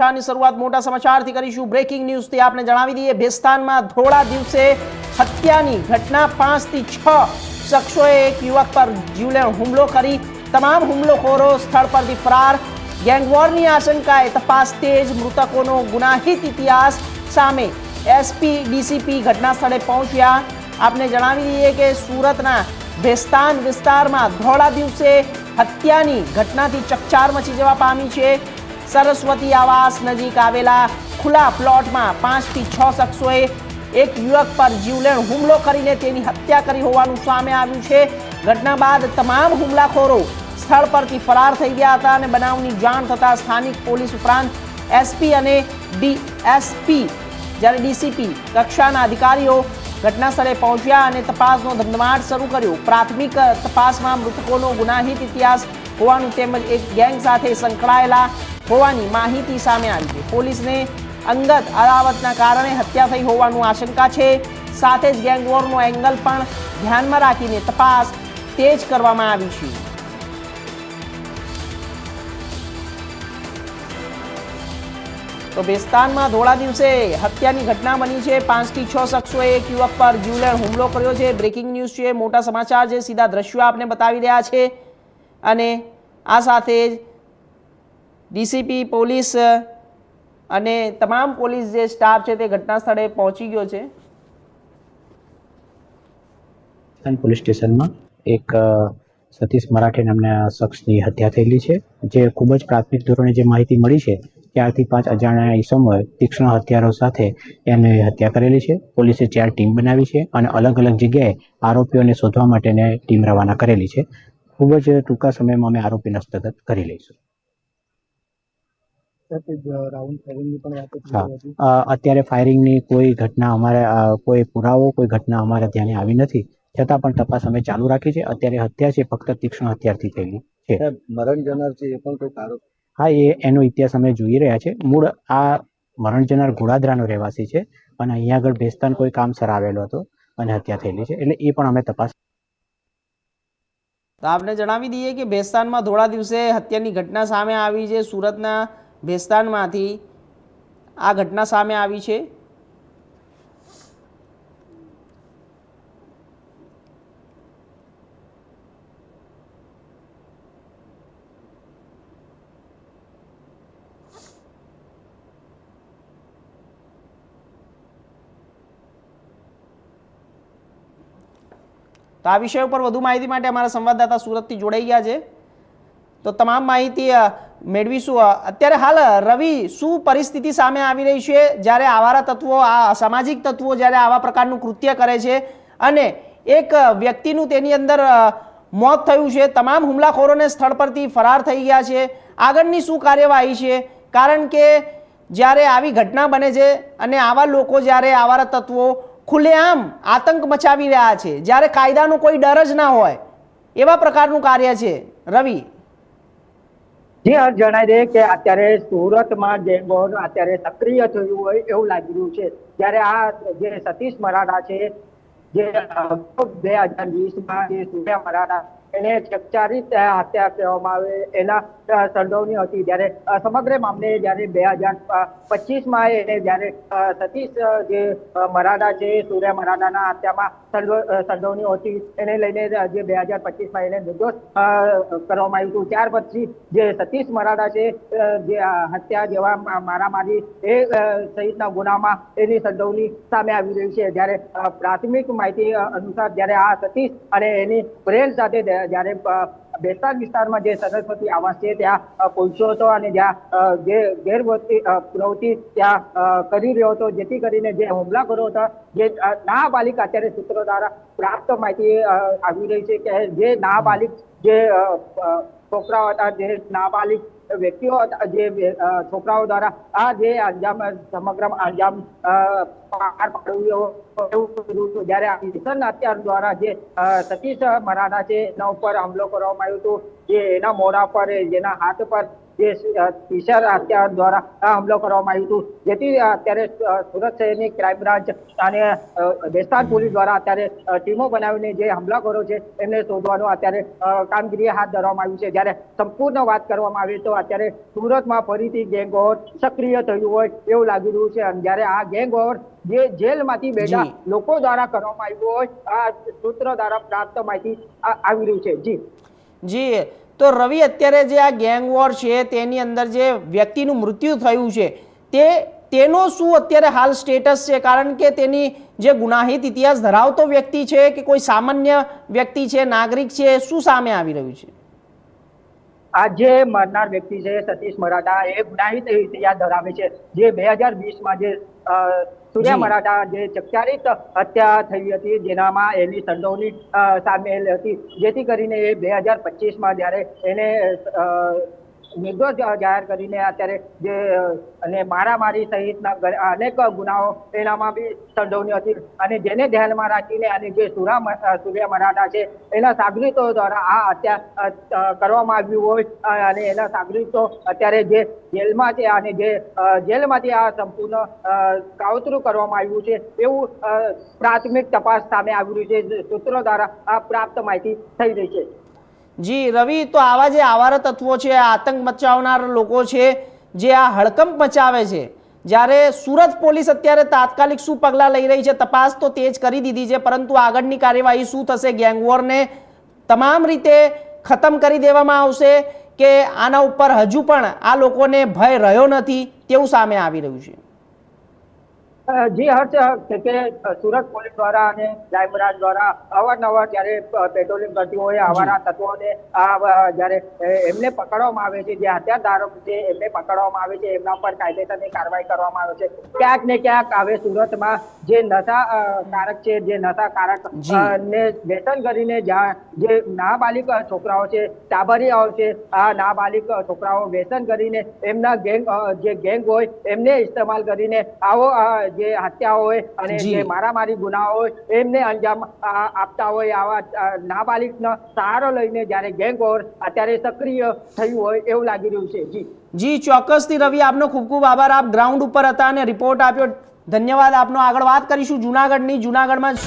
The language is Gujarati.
ની શરૂઆત મોટા સમાચારથી કરીશું। બ્રેકિંગ ન્યૂઝથી આપને જણાવી દઈએ, ભેસ્તાનમાં ધોળા દિવસે હત્યાની ઘટના। 5 થી 6 શખ્સોએ એક યુવક પર જીવલેણ હુમલો કરી તમામ હુમલાખોરો સ્થળ પરથી ફરાર। ગેંગવોરની આશંકાએ તપાસ તેજ। મૃતકોનો ગુનાહિત ઇતિહાસ સામે એસપી ડીસીપી ઘટના સ્થળે પહોંચ્યા। આપને જણાવી દઈએ કે સુરતના ભેસ્તાન વિસ્તારમાં ધોળા દિવસે હત્યાની ઘટનાથી ચકચાર મચી જવા પામી છે। સરસ્વતી આવાસ નજીક આવેલા ખુલ્લા પ્લોટમાં 5 થી 6 શખ્સોએ એક યુવક પર જીવલેણ હુમલો કરીને તેની હત્યા કરી હોવાનું સામે આવ્યું છે। ઘટના બાદ તમામ હુમલાખોરો સ્થળ પરથી ફરાર થઈ ગયા હતા અને બનાવની જાણ થતાં સ્થાનિક પોલીસ ઉપરાંત એસપી અને ડીએસપી જ્યારે ડીસીપી કક્ષાના અધિકારીઓ ઘટના સ્થળે પહોંચ્યા અને તપાસનો ધમધમાટ શરૂ કર્યો। પ્રાથમિક તપાસમાં મૃતકોનો ગુનાહિત ઇતિહાસ હોવાનું તેમજ એક ગેંગ સાથે સંકળાયેલા હોવાની માહિતી સામે આવી છે। પોલીસને અંગત અદાવતના કારણે હત્યા થઈ હોવાનું આશંકા છે। સાથે જ ગેંગવોરનો એંગલ પણ ધ્યાનમાં રાખીને તપાસ તેજ કરવામાં આવી છે। તો ભેસ્તાનમાં ધોળા દિવસે હત્યાની ઘટના બની છે। 5 થી 6 શખ્સોએ એક યુવક પર જીવલેણ હુમલો કર્યો છે। બ્રેકિંગ ન્યૂઝ છે, મોટા સમાચાર છે, સીધા દ્રશ્યો આપને બતાવી રહ્યા છે અને આ સાથે જ ડીસીપી પોલીસ અને તમામ પોલીસ જે સ્ટાફ છે તે ઘટના સ્થળે પહોંચી ગયો છે। પોલીસ સ્ટેશનમાં એક સતીશ મરાઠે નામના શખ્સની હત્યા થયેલી છે, જે ખૂબ જ પ્રાથમિક ધોરણે જે માહિતી મળી છે 4 થી 5 અજાણ્યા ઈસમોએ તીક્ષ્ણ હથિયારો સાથે એમને હત્યા કરેલી છે। પોલીસે 4 ટીમ બનાવી છે અને અલગ અલગ જગ્યાએ આરોપીઓને શોધવા માટેની ટીમ રવાના કરેલી છે। ખૂબ જ ટૂંકા સમયમાં અમે આરોપીને હસ્તગત કરી લઈશું। અત્યારે ફાયરિંગની કોઈ ઘટના કોઈ પુરાવો કોઈ ઘટના અમારા ધ્યાને આવી નથી, છતાં પણ તપાસ અમે ચાલુ રાખી છે। અત્યારે હત્યા છે ફક્ત તીક્ષ્ણ હથિયારથી થયેલી છે। મરણ જનાર છે એ પણ કોઈ આરોપ? હા, એનો ઇતિહાસ અમે જોઈ રહ્યા છે। મૂળ આ મરણ જનાર ઘોડાદરાનો રહેવાસી છે અને અહીંયા આગળ ભેસ્તાન કોઈ કામસર આવેલો હતો અને હત્યા થયેલી છે, એટલે એ પણ અમે તપાસ। તો આપને જણાવી દઈએ કે ભેસ્તાનમાં ધોળા દિવસે હત્યાની ઘટના સામે આવી છે। સુરતના ભેસ્તાનમાંથી આ ઘટના સામે આવી છે। તો આ વિષય ઉપર વધુ માહિતી માટે અમારા સંવાદદાતા સુરતથી જોડાઈ ગયા છે, તો તમામ માહિતી મેળવીશું। અત્યારે હાલ રવિ, શું પરિસ્થિતિ સામે આવી રહી છે જ્યારે આવારા તત્વો, આ અસામાજિક તત્વો જ્યારે આવા પ્રકારનું કૃત્ય કરે છે અને એક વ્યક્તિનું તેની અંદર મોત થયું છે, તમામ હુમલાખોરોને સ્થળ પરથી ફરાર થઈ ગયા છે, આગળની શું કાર્યવાહી છે? કારણ કે જ્યારે આવી ઘટના બને છે અને આવા લોકો જ્યારે આવારા તત્વો ખુલ્લેઆમ આતંક મચાવી રહ્યા છે, જ્યારે કાયદાનો કોઈ ડર જ ના હોય, એવા પ્રકારનું કાર્ય છે। રવિ જી હા, જણાવી દે કે અત્યારે સુરતમાં ગેંગવોર અત્યારે સક્રિય થયું હોય એવું લાગી રહ્યું છે। જ્યારે આ જે સતીશ મરાઠા છે, જે 2020માં જે સૂર્યા મરાઠા એને ચકચારી હત્યા કહેવામાં આવે એના સંડોવણી હતી, જ્યારે સમગ્ર મામલે જ્યારે 2025માં એને જ્યારે સતીશ જે મરાઠા છે, સૂર્યા મરાઠાના હત્યામાં સંડોવણી હતી, એને લઈને જે 2025માં એને નિર્દોષ કરવામાં આવ્યું હતું। ત્યાર પછી જે સતીશ મરાઠા છે, જે હત્યા જેવા મારામારી એ સહિતના ગુનામાં એની સંડોવણી સામે આવી રહી છે। જ્યારે પ્રાથમિક માહિતી અનુસાર જ્યારે આ સતીશ અને એની ફ્રેન્ડ સાથે જ્યારે ભેસ્તાન વિસ્તારમાં જે સરસ્વતી આવાસ છે ત્યાં પહોંચ્યો હતો અને જ્યાં જે પ્રવૃત્તિ ત્યાં કરી રહ્યો હતો, જેથી કરીને જે હુમલાખોરો હતા, જે નાબાલિગ અત્યારે સૂત્રો દ્વારા પ્રાપ્ત માહિતી આવી રહી છે કે જે નાબાલિગ જે છોકરાઓ હતા, જે નાબાલિગ વ્યક્તિઓ હતા, જે છોકરાઓ દ્વારા આ જે અંજામ સમગ્ર અંજામ પાર પાડ્યું એવું, જ્યારે હત્યાર દ્વારા જે સતીશ મરાઠા છે એના ઉપર હુમલો કરવામાં આવ્યો હતો, જે એના મોઢા પર, જેના હાથ પર જે ટીચર હત્યા દ્વારા હુમલો કરવામાં આવ્યું હતું, જેથી અત્યારે સુરત શહેરની ક્રાઇમ બ્રાન્ચ અને ભેસ્તાન પોલીસ દ્વારા અત્યારે ટીમો બનાવીને જે હુમલાખોરો છે એમને શોધવાનું અત્યારે કામગીરી હાથ ધરવામાં આવ્યું છે। જ્યારે સંપૂર્ણ વાત કરવામાં આવે તો અત્યારે સુરતમાં ફરીથી ગેંગ વોર સક્રિય થયું હોય એવું લાગી રહ્યું છે, અને જ્યારે આ ગેંગ વોર જે જેલમાંથી બેઠા લોકો દ્વારા કરવામાં આવ્યું હોય આ સૂત્ર દ્વારા પ્રાપ્ત માહિતી આવી રહ્યું છે। જી, તો રવિ, અત્યારે જે આ ગેંગ વોર છે તેની અંદર જે વ્યક્તિનું મૃત્યુ થયું છે તેનો શું અત્યારે હાલ સ્ટેટસ છે? કારણ કે તેની જે ગુનાહિત ઇતિહાસ ધરાવતો વ્યક્તિ છે કે કોઈ સામાન્ય વ્યક્તિ છે, નાગરિક છે, શું સામે આવી રહ્યું છે? આ જે મરનાર વ્યક્તિ છે સતીશ મરાઠા એ ગુનાહિત ઇતિહાસ ધરાવે છે, જે 2020માં જે સૂર્યા મરાઠા જે ચકચારિત હત્યા થઈ હતી જેનામાં એની સંડોવણી સામેલ હતી, જેથી કરીને એ 2025માં જ્યારે એને નિર્દોષ જાહેર કરીને અત્યારે જે અને મારામારી સહિતના અનેક ગુનાઓ એનામાં બી સંડોવણી હતી, અને જેને ધ્યાનમાં રાખીને અને જે સૂર્યા મરાઠા છે એના સાગરીતો દ્વારા આ હત્યા કરવામાં આવ્યું હોય અને એના સાગરીતો અત્યારે જે જેલમાં છે અને જે જેલમાંથી આ સંપૂર્ણ કાવતરું કરવામાં આવ્યું છે એવું પ્રાથમિક તપાસ સામે આવી રહ્યું છે, સૂત્રો દ્વારા આ પ્રાપ્ત માહિતી થઈ રહી છે। જી રવિ, તો આવા જે આવારા તત્વો છે, આતંક મચાવનાર લોકો છે જે આ હડકંપ મચાવે છે, જ્યારે સુરત પોલીસ અત્યારે તાત્કાલિક શું પગલાં લઈ રહી છે? તપાસ તો તેજ કરી દીધી છે, પરંતુ આગળની કાર્યવાહી શું થશે? ગેંગવોરને તમામ રીતે ખતમ કરી દેવામાં આવશે કે આના ઉપર હજુ પણ આ લોકોને ભય રહ્યો નથી તેવું સામે આવી રહ્યું છે? જી હર્ષ, કે સુરત પોલીસ દ્વારા અને ક્રાઇમ બ્રાન્ચ દ્વારા અવારનવાર જ્યારે પેટ્રોલિંગ કરતી હોય આવારા તત્વોને જ્યારે એમને પકડવામાં આવે છે, જે હત્યાધારો છે એમને પકડવામાં આવે છે, એમના પર કાયદેસરની કાર્યવાહી કરવામાં આવે છે। ક્યાંક ને ક્યાંક હવે સુરતમાં જે નશાકારક છે, જે નશાકારક ને વ્યસન કરીને જે નાબાલિગ છોકરાઓ છે, ટાબરિયાઓ છે, આ નાબાલિગ છોકરાઓ વ્યસન કરીને એમના ગેંગ હોય એમને ઇસ્તેમાલ કરીને આવો જે હત્યા હોય અને જે મારામારી ગુનાઓ હોય એમને અંજામ આપતા હોય, આવા નાબાલિગનો સહારો લઈને જ્યારે ગેંગ વોર અત્યારે સક્રિય થયું હોય એવું લાગી રહ્યું છે। જી, ચોક્કસથી રવિ, આપનો ખૂબ ખૂબ આભાર। આપ ગ્રાઉન્ડ ઉપર હતા અને રિપોર્ટ આપ્યો, ધન્યવાદ આપનો। આગળ વાત કરીશું જુનાગઢની। જુનાગઢમાં